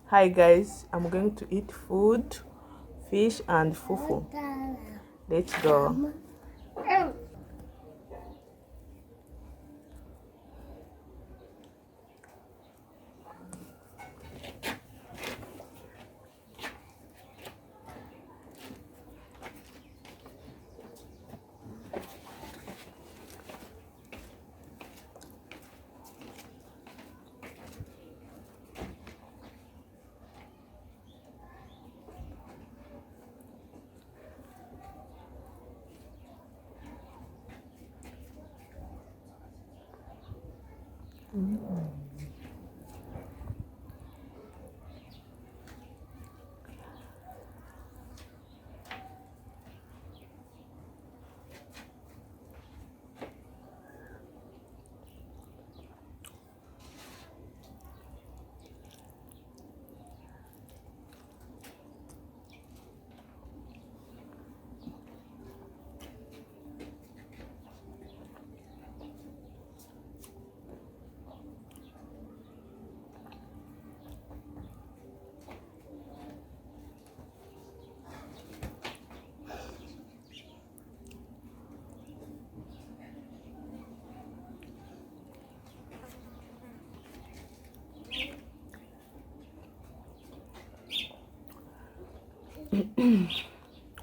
Hi guys, I'm going to eat food, fish and fufu. Let's go.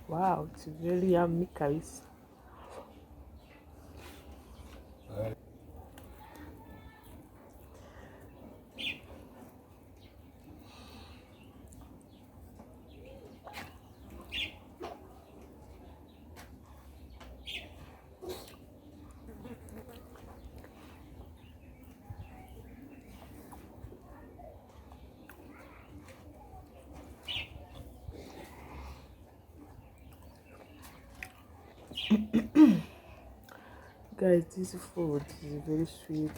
Wow, it's very yummy guys. Guys, this food is very sweet.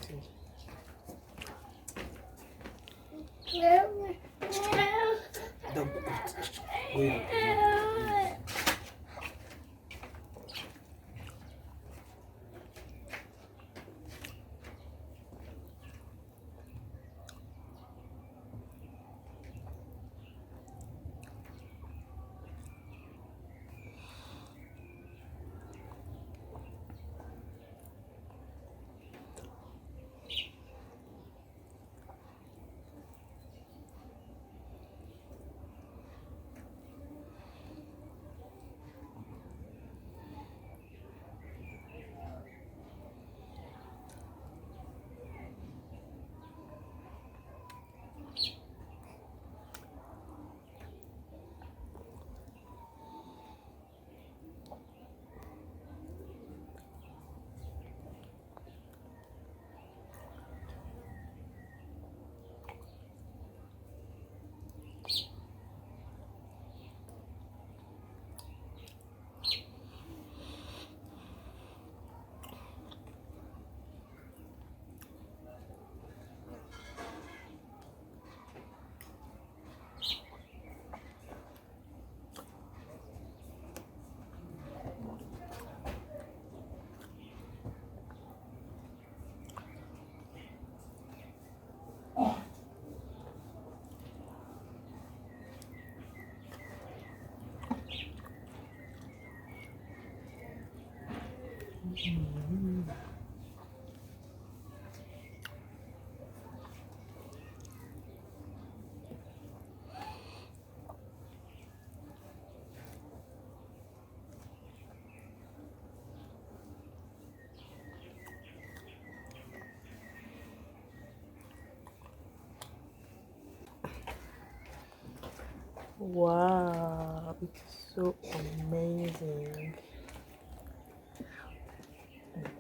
Wow, it's so amazing.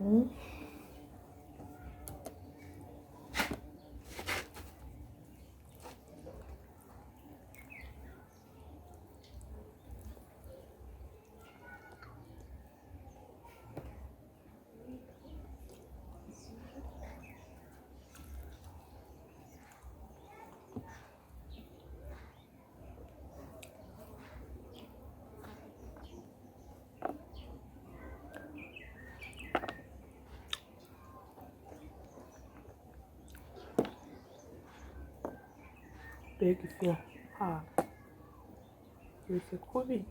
Mhm. mbega ifi yose kubi.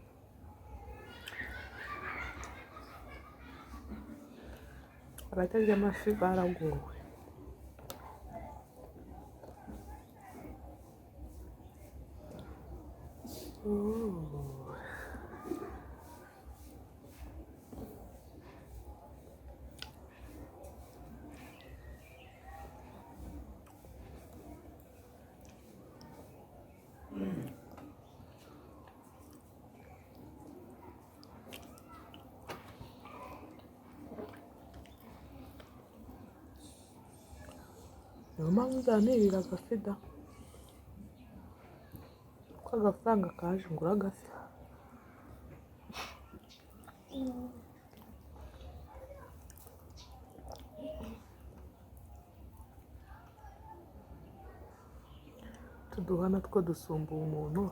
Abatarya amafi baragowe. Niyo mpamvu uzanirira agafi da, ko agafaranga kaje ngura agafi. Tuduha natwo dusumba umuntu.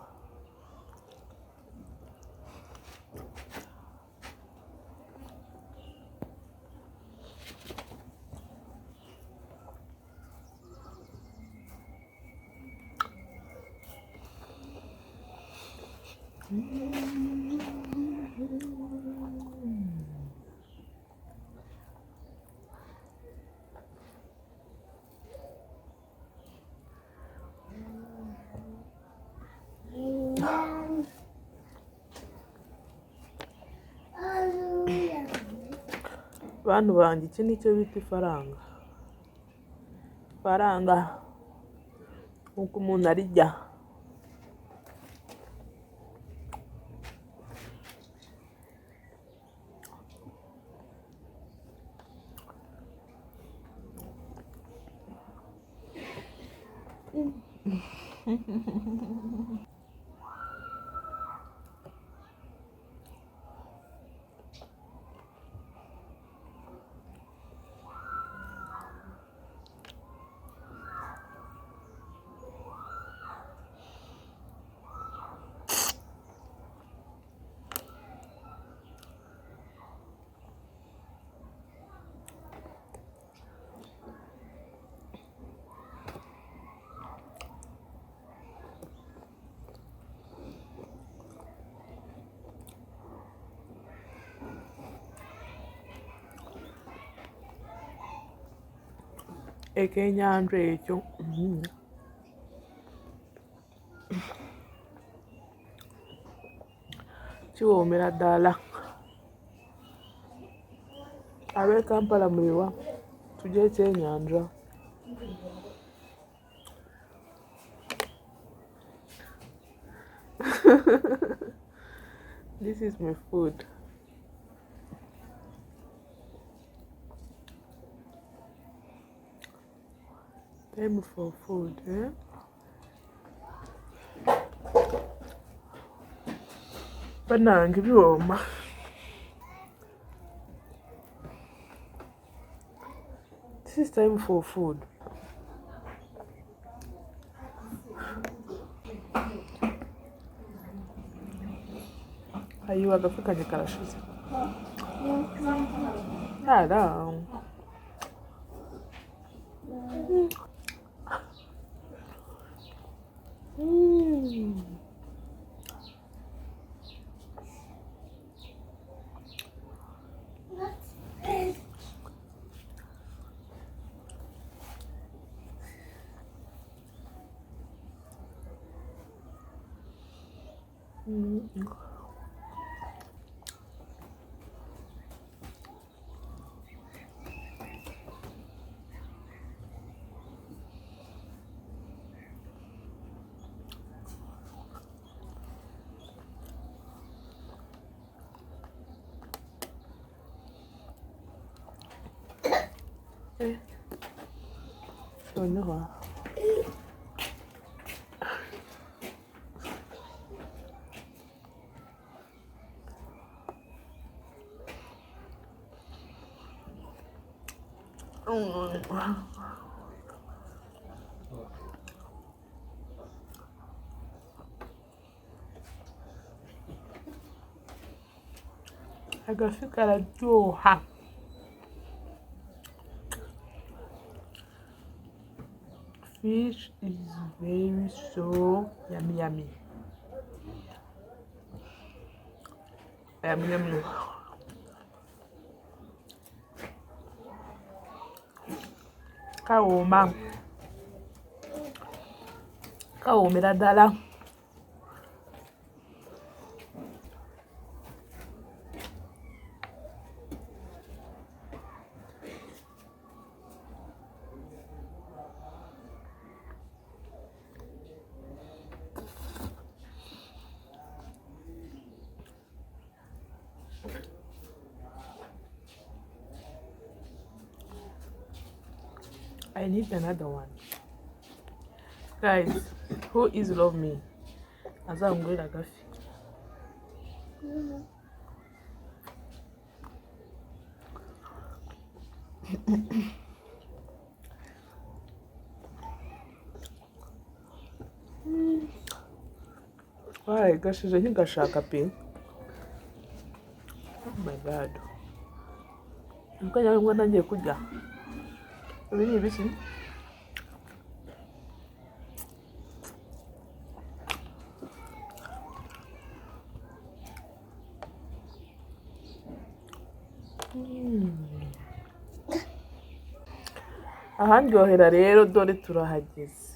Bantu banjye, iki nicyo bita ifaranga. Ifaranga nk'uko umuntu arirya. Ekenyanja ekyo kiwoomera ddala. Ab'e Kampala muliwa tulye ekyenyanja. This is my food. Time for food, eh? Banange biwoma. This is time for food. Ayiwa agafi kanjye karashize. Hello. noneho agafi kararyoha. fish is very so yummy. Yummy. Kawumira ddala. I need another one. Guys, who is love me? As I'm going to go. Why gosh, I think I should happy. Oh my god. I'm going to go. Really busy. Ahandyohera rero dore turahageze.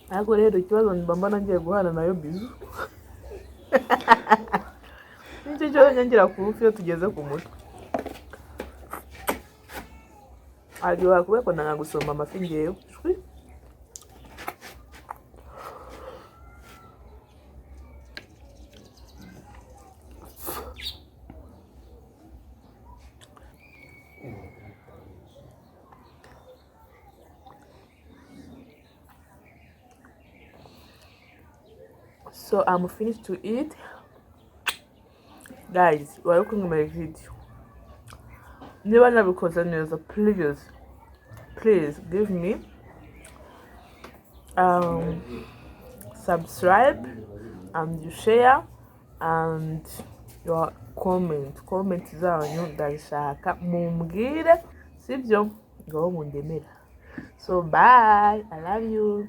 Ariko rero ikibazo mbona ngiye guhana nayo bizu. Nicyo cyo ngira kurufi iyo tugeze ku mutwe. Aryoha kubeko nanga gusoma amafi ngeyo. So I'm finished to eat. Guys, welcome to my video. Never nabikoze neza, please give me subscribe and you share and your comment zanyu ndashaka mumbwire sibyo ngaho mundemera. So bye, I love you.